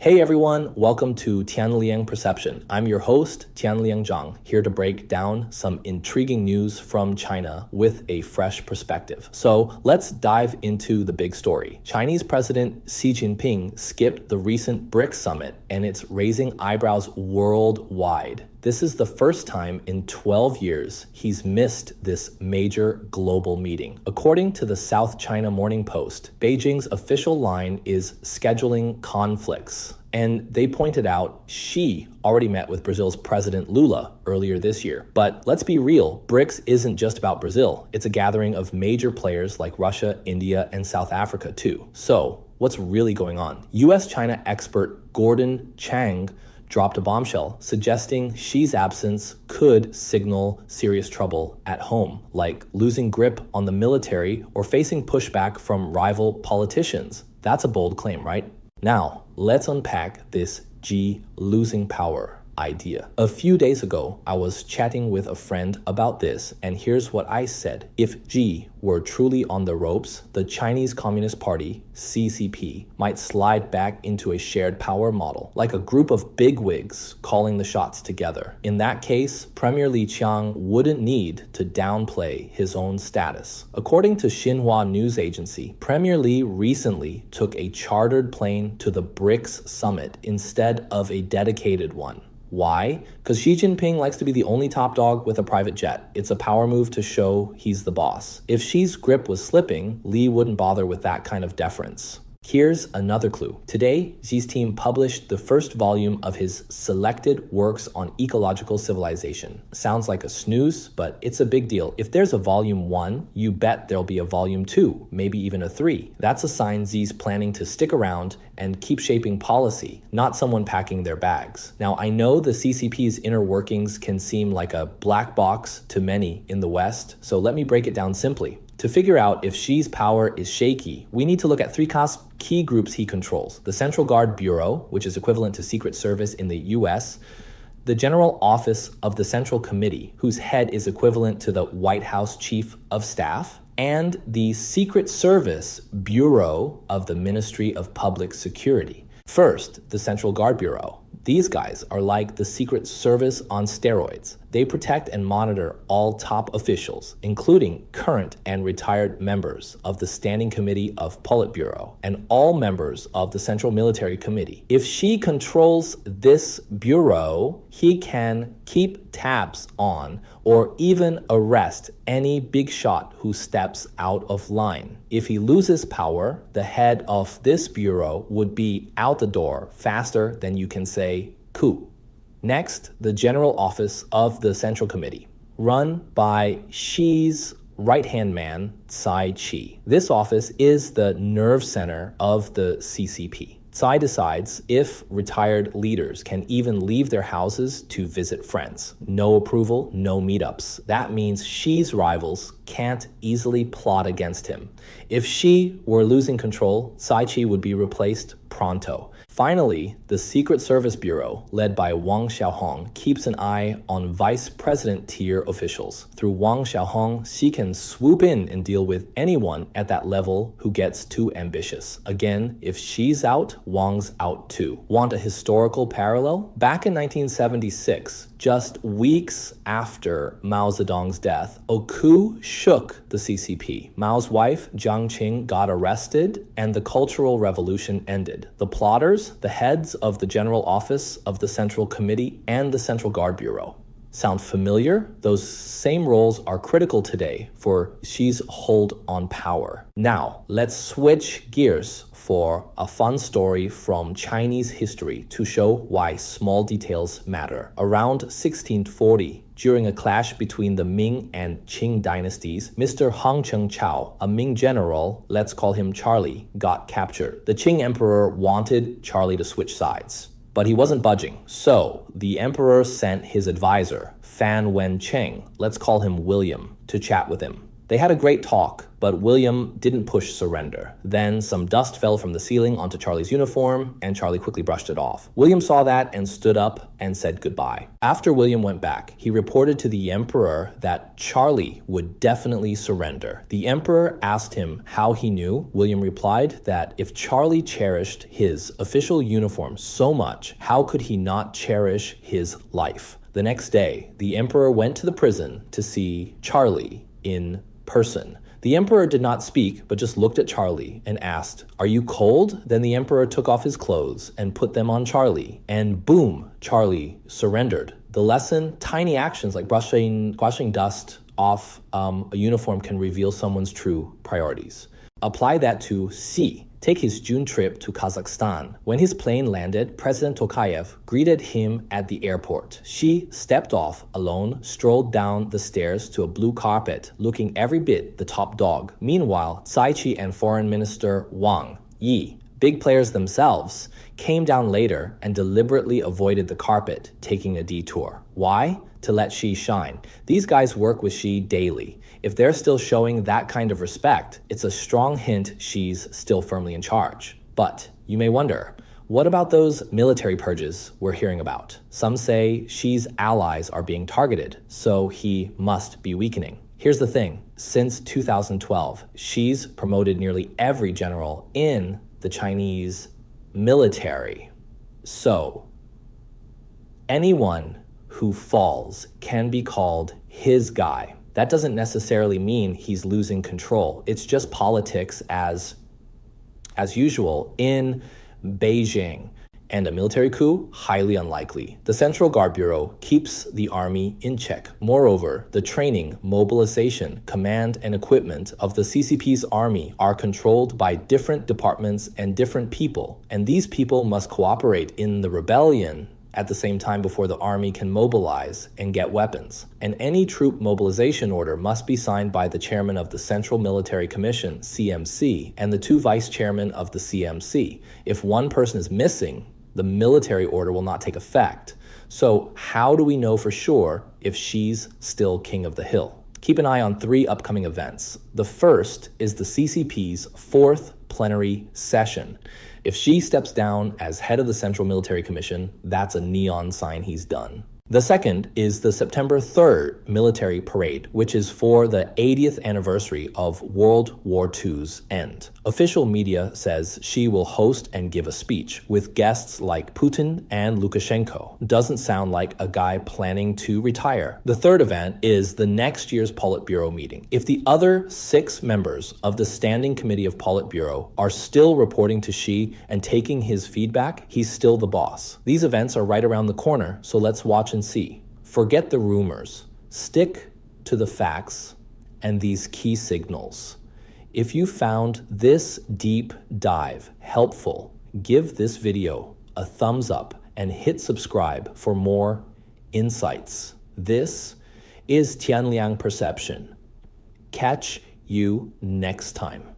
Hey everyone, welcome to Tianliang Perception. I'm your host, Tianliang Zhang, here to break down some intriguing news from China with a fresh perspective. So let's dive into the big story. Chinese President Xi Jinping skipped the recent BRICS summit, and it's raising eyebrows worldwide. This is the first time in 12 years he's missed this major global meeting. According to the South China Morning Post, Beijing's official line is scheduling conflicts. And they pointed out Xi already met with Brazil's President Lula earlier this year. But let's be real, BRICS isn't just about Brazil. It's a gathering of major players like Russia, India, and South Africa too. So what's really going on? US-China expert Gordon Chang dropped a bombshell suggesting Xi's absence could signal serious trouble at home, like losing grip on the military or facing pushback from rival politicians. That's a bold claim, right? Now, let's unpack this Xi losing power idea. A few days ago, I was chatting with a friend about this, and here's what I said. If Xi were truly on the ropes, the Chinese Communist Party, CCP, might slide back into a shared power model, like a group of bigwigs calling the shots together. In that case, Premier Li Qiang wouldn't need to downplay his own status. According to Xinhua news agency, Premier Li recently took a chartered plane to the BRICS summit instead of a dedicated one. Why? Because Xi Jinping likes to be the only top dog with a private jet. It's a power move to show he's the boss. If Xi's grip was slipping, Li wouldn't bother with that kind of deference. Here's another clue. Today, Xi's team published the first volume of his selected works on ecological civilization. Sounds like a snooze, but it's a big deal. If there's a volume 1, you bet there'll be a volume 2, maybe even a 3. That's a sign Xi's planning to stick around and keep shaping policy, not someone packing their bags. Now, I know the CCP's inner workings can seem like a black box to many in the West, so let me break it down simply. To figure out if Xi's power is shaky, we need to look at three key groups he controls. The Central Guard Bureau, which is equivalent to Secret Service in the US, the General Office of the Central Committee, whose head is equivalent to the White House Chief of Staff, and the Secret Service Bureau of the Ministry of Public Security. First, the Central Guard Bureau. These guys are like the Secret Service on steroids. They protect and monitor all top officials, including current and retired members of the Standing Committee of Politburo and all members of the Central Military Committee. If Xi controls this bureau, he can keep tabs on or even arrest any big shot who steps out of line. If he loses power, the head of this bureau would be out the door faster than you can say coup. Next, the General Office of the Central Committee, run by Xi's right-hand man, Tsai Chi. This office is the nerve center of the CCP. Tsai decides if retired leaders can even leave their houses to visit friends. No approval, no meetups. That means Xi's rivals can't easily plot against him. If Xi were losing control, Tsai Chi would be replaced pronto. Finally, the Secret Service Bureau, led by Wang Xiaohong, keeps an eye on vice president tier officials. Through Wang Xiaohong, Xi can swoop in and deal with anyone at that level who gets too ambitious. Again, if Xi's out, Wang's out too. Want a historical parallel? Back in 1976, just weeks after Mao Zedong's death, a coup shook the CCP. Mao's wife, Jiang Qing, got arrested, and the Cultural Revolution ended. The plotters, the heads of the General Office of the Central Committee and the Central Guard Bureau. Sound familiar? Those same roles are critical today for Xi's hold on power. Now, let's switch gears for a fun story from Chinese history to show why small details matter. Around 1640, during a clash between the Ming and Qing dynasties, Mr. Hang Chengchao, a Ming general, let's call him Charlie, got captured. The Qing emperor wanted Charlie to switch sides, but he wasn't budging. So the emperor sent his advisor, Fan Wencheng, let's call him William, to chat with him. They had a great talk, but William didn't push surrender. Then some dust fell from the ceiling onto Charlie's uniform, and Charlie quickly brushed it off. William saw that and stood up and said goodbye. After William went back, he reported to the emperor that Charlie would definitely surrender. The emperor asked him how he knew. William replied that if Charlie cherished his official uniform so much, how could he not cherish his life? The next day, the emperor went to the prison to see Charlie in person. The emperor did not speak, but just looked at Charlie and asked, "Are you cold?" Then the emperor took off his clothes and put them on Charlie, and boom, Charlie surrendered. The lesson: tiny actions like brushing dust off a uniform can reveal someone's true priorities. Apply that to C. Take his June trip to Kazakhstan. When his plane landed, President Tokayev greeted him at the airport. She stepped off alone, strolled down the stairs to a blue carpet, looking every bit the top dog. Meanwhile, Tsai Chi and Foreign Minister Wang Yi, big players themselves, came down later and deliberately avoided the carpet, taking a detour. Why? To let Xi shine. These guys work with Xi daily. If they're still showing that kind of respect, it's a strong hint Xi's still firmly in charge. But you may wonder, what about those military purges we're hearing about? Some say Xi's allies are being targeted, so he must be weakening. Here's the thing. Since 2012, Xi's promoted nearly every general in the Chinese military. So, anyone who falls can be called his guy. That doesn't necessarily mean he's losing control. It's just politics as usual in Beijing. And a military coup? Highly unlikely. The Central Guard Bureau keeps the army in check. Moreover, the training, mobilization, command, and equipment of the CCP's army are controlled by different departments and different people. And these people must cooperate in the rebellion at the same time before the army can mobilize and get weapons. And any troop mobilization order must be signed by the chairman of the Central Military Commission, CMC, and the two vice chairmen of the CMC. If one person is missing, the military order will not take effect. So how do we know for sure if Xi's still king of the hill? Keep an eye on 3 upcoming events. The first is the CCP's 4th plenary session. If Xi steps down as head of the Central Military Commission, that's a neon sign he's done. The second is the September 3rd military parade, which is for the 80th anniversary of World War II's end. Official media says Xi will host and give a speech with guests like Putin and Lukashenko. Doesn't sound like a guy planning to retire. The third event is the next year's Politburo meeting. If the other 6 members of the Standing Committee of Politburo are still reporting to Xi and taking his feedback, he's still the boss. These events are right around the corner, so let's watch and see. Forget the rumors. Stick to the facts and these key signals. If you found this deep dive helpful, give this video a thumbs up and hit subscribe for more insights. This is Tianliang Perception. Catch you next time.